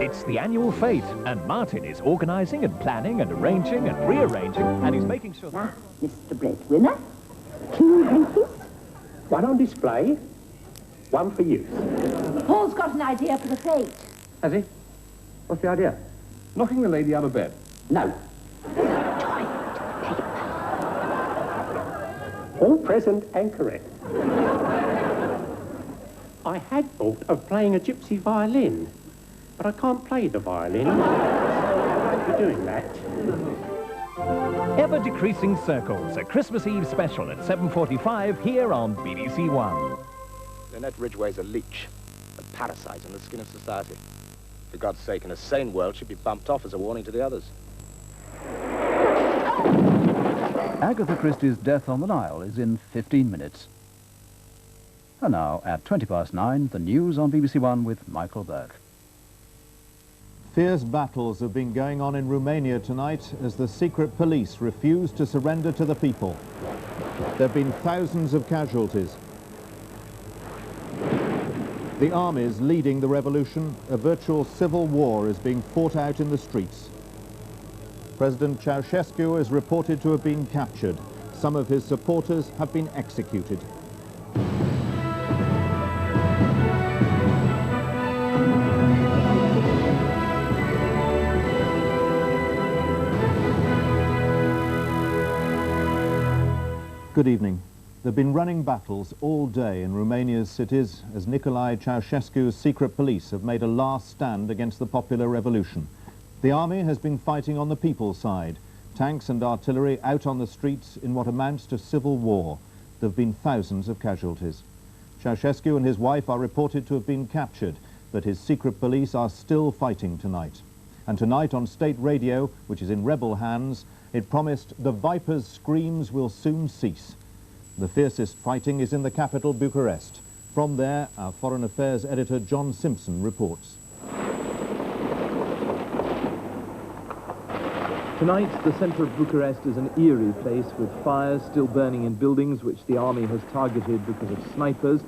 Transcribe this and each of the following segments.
It's the annual fete, and Martin is organising and planning and arranging and rearranging, and he's making sure... Now, Mr. Breadwinner, 2 hankies. One on display, one for use. Paul's got an idea for the fete. Has he? What's the idea? Knocking the lady out of bed. No. All present and correct. I had thought of playing a gypsy violin, but I can't play the violin. For doing that. Ever-decreasing circles, a Christmas Eve special at 7:45 here on BBC One. Lynette Ridgway's a leech, a parasite on the skin of society. For God's sake, in a sane world, she'd be bumped off as a warning to the others. Agatha Christie's Death on the Nile is in 15 minutes. And now, at 9:20, the news on BBC One with Michael Burke. Fierce battles have been going on in Romania tonight as the secret police refuse to surrender to the people. There have been thousands of casualties. The armies leading the revolution, a virtual civil war is being fought out in the streets. President Ceaucescu is reported to have been captured. Some of his supporters have been executed. Good evening. There have been running battles all day in Romania's cities as Nicolae Ceaucescu's secret police have made a last stand against the popular revolution. The army has been fighting on the people's side, tanks and artillery out on the streets in what amounts to civil war. There have been thousands of casualties. Ceaucescu and his wife are reported to have been captured, but his secret police are still fighting tonight. And tonight on state radio, which is in rebel hands, it promised the Viper's screams will soon cease. The fiercest fighting is in the capital, Bucharest. From there, our Foreign Affairs editor John Simpson reports. Tonight, the centre of Bucharest is an eerie place with fires still burning in buildings which the army has targeted because of snipers,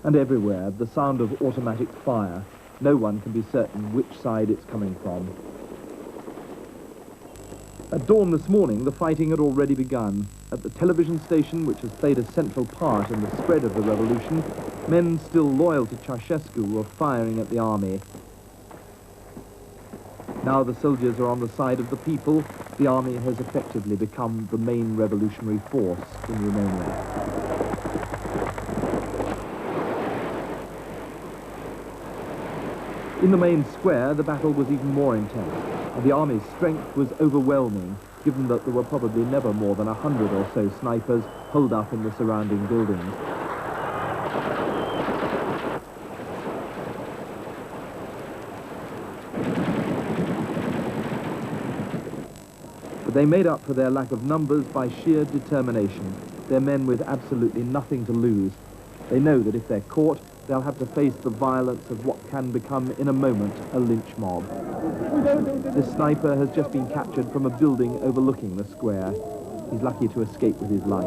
and everywhere the sound of automatic fire. No one can be certain which side it's coming from. At dawn this morning, the fighting had already begun. At the television station, which has played a central part in the spread of the revolution, men still loyal to Ceaucescu were firing at the army. Now the soldiers are on the side of the people. The army has effectively become the main revolutionary force in Romania. In the main square, the battle was even more intense, and the army's strength was overwhelming, given that there were probably never more than 100 or so snipers holed up in the surrounding buildings. But they made up for their lack of numbers by sheer determination. They're men with absolutely nothing to lose. They know that if they're caught, they'll have to face the violence of what can become in a moment a lynch mob. This sniper has just been captured from a building overlooking the square. He's lucky to escape with his life.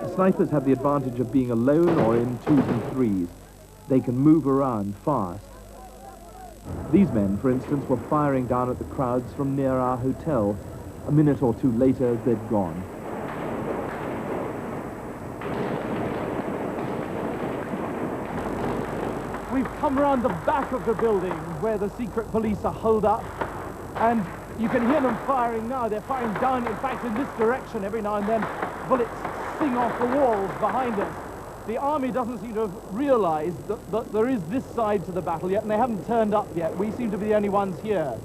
The snipers have the advantage of being alone or in 2s and 3s. They can move around fast. These men, for instance, were firing down at the crowds from near our hotel. A minute or two later, they'd gone. We've come around the back of the building where the secret police are holed up, and you can hear them firing now. They're firing down, in fact, in this direction every now and then. Bullets sing off the walls behind us. The army doesn't seem to have realized that there is this side to the battle yet, and they haven't turned up yet. We seem to be the only ones here.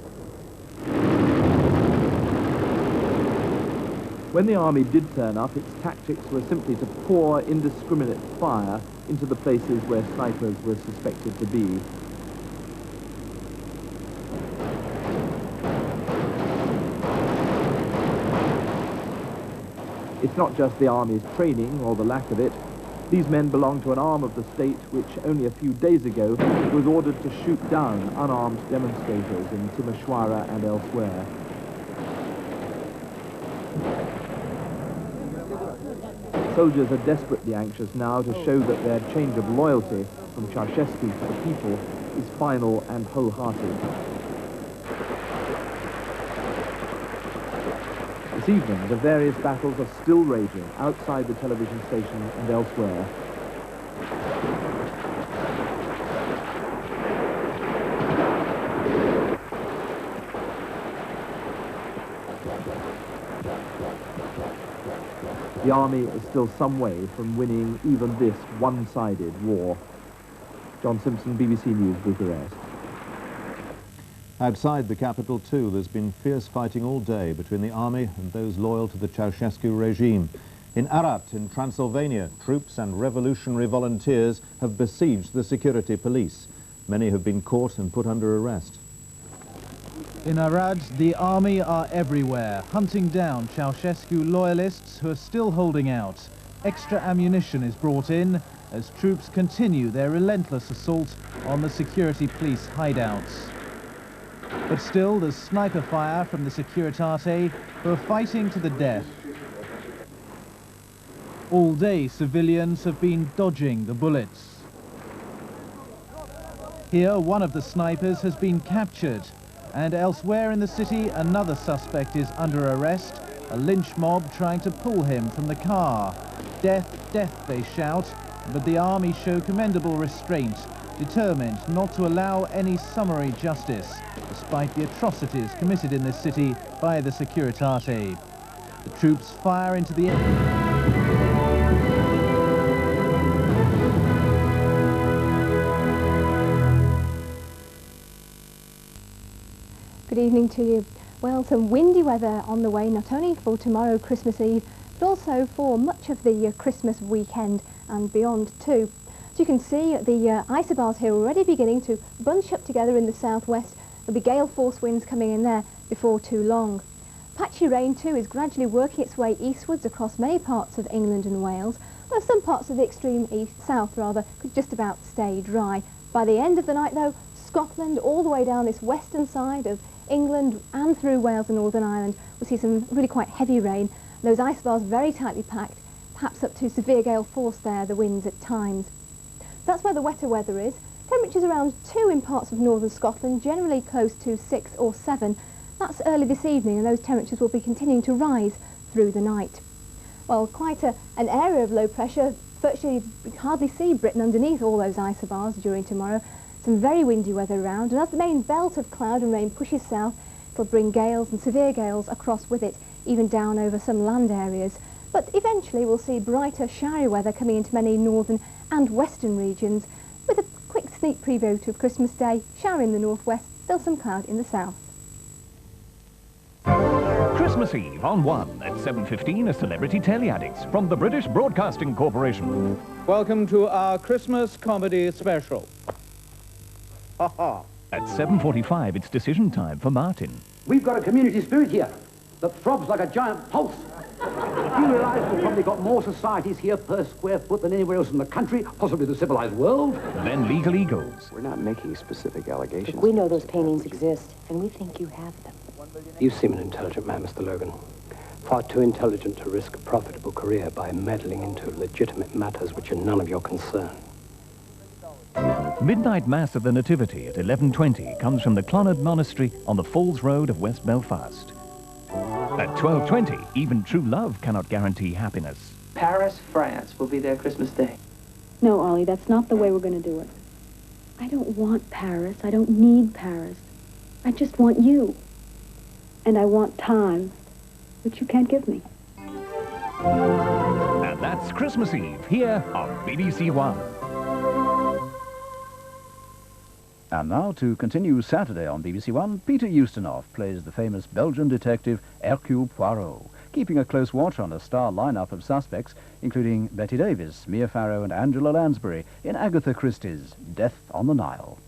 When the army did turn up, its tactics were simply to pour indiscriminate fire into the places where snipers were suspected to be. It's not just the army's training or the lack of it. These men belong to an arm of the state which only a few days ago was ordered to shoot down unarmed demonstrators in Timișoara and elsewhere. Soldiers are desperately anxious now to show that their change of loyalty from Ceaucescu to the people is final and wholehearted. This evening, the various battles are still raging outside the television station and elsewhere. The army is still some way from winning even this one-sided war. John Simpson, BBC News, Bucharest. Outside the capital, too, there's been fierce fighting all day between the army and those loyal to the Ceaucescu regime. In Arad, in Transylvania, troops and revolutionary volunteers have besieged the security police. Many have been caught and put under arrest. In Arad, the army are everywhere, hunting down Ceaucescu loyalists who are still holding out. Extra ammunition is brought in as troops continue their relentless assault on the security police hideouts. But still, there's sniper fire from the Securitate, who are fighting to the death. All day, civilians have been dodging the bullets. Here, one of the snipers has been captured, and elsewhere in the city, another suspect is under arrest, a lynch mob trying to pull him from the car. Death, death, they shout, but the army show commendable restraint, determined not to allow any summary justice, despite the atrocities committed in this city by the Securitate. The troops fire into the air. Good evening to you. Well, some windy weather on the way, not only for tomorrow, Christmas Eve, but also for much of the Christmas weekend and beyond too. As you can see, the isobars here are already beginning to bunch up together in the southwest. There'll be gale force winds coming in there before too long. Patchy rain too is gradually working its way eastwards across many parts of England and Wales, though some parts of the extreme south could just about stay dry. By the end of the night though, Scotland all the way down this western side of England and through Wales and Northern Ireland will see some really quite heavy rain. Those isobars very tightly packed, perhaps up to severe gale force there, the winds at times. That's where the wetter weather is. Temperatures around 2 in parts of northern Scotland, generally close to 6 or 7. That's early this evening, and those temperatures will be continuing to rise through the night. Well, quite an area of low pressure. Virtually you can hardly see Britain underneath all those isobars during tomorrow. Some very windy weather around, and as the main belt of cloud and rain pushes south, it'll bring gales and severe gales across with it, even down over some land areas. But eventually we'll see brighter, showery weather coming into many northern and western regions, with a quick sneak preview to Christmas Day, shower in the northwest, still some cloud in the south. Christmas Eve on 1 at 7:15, a Celebrity Tele-Addicts from the British Broadcasting Corporation. Welcome to our Christmas comedy special. Ha ha. At 7:45, it's decision time for Martin. We've got a community spirit here that throbs like a giant pulse. You realise we've probably got more societies here per square foot than anywhere else in the country, possibly the civilized world. Then Legal Eagles. We're not making specific allegations. Look, we know those paintings exist, and we think you have them. You seem an intelligent man, Mr. Logan. Far too intelligent to risk a profitable career by meddling into legitimate matters which are none of your concern. Midnight Mass of the Nativity at 11:20 comes from the Clonard Monastery on the Falls Road of West Belfast. At 12:20, even true love cannot guarantee happiness. Paris, France will be there Christmas Day. No, Ollie, that's not the way we're going to do it. I don't want Paris. I don't need Paris. I just want you. And I want time, which you can't give me. And that's Christmas Eve here on BBC One. And now, to continue Saturday on BBC One, Peter Ustinov plays the famous Belgian detective Hercule Poirot, keeping a close watch on a star lineup of suspects, including Betty Davis, Mia Farrow and Angela Lansbury in Agatha Christie's Death on the Nile.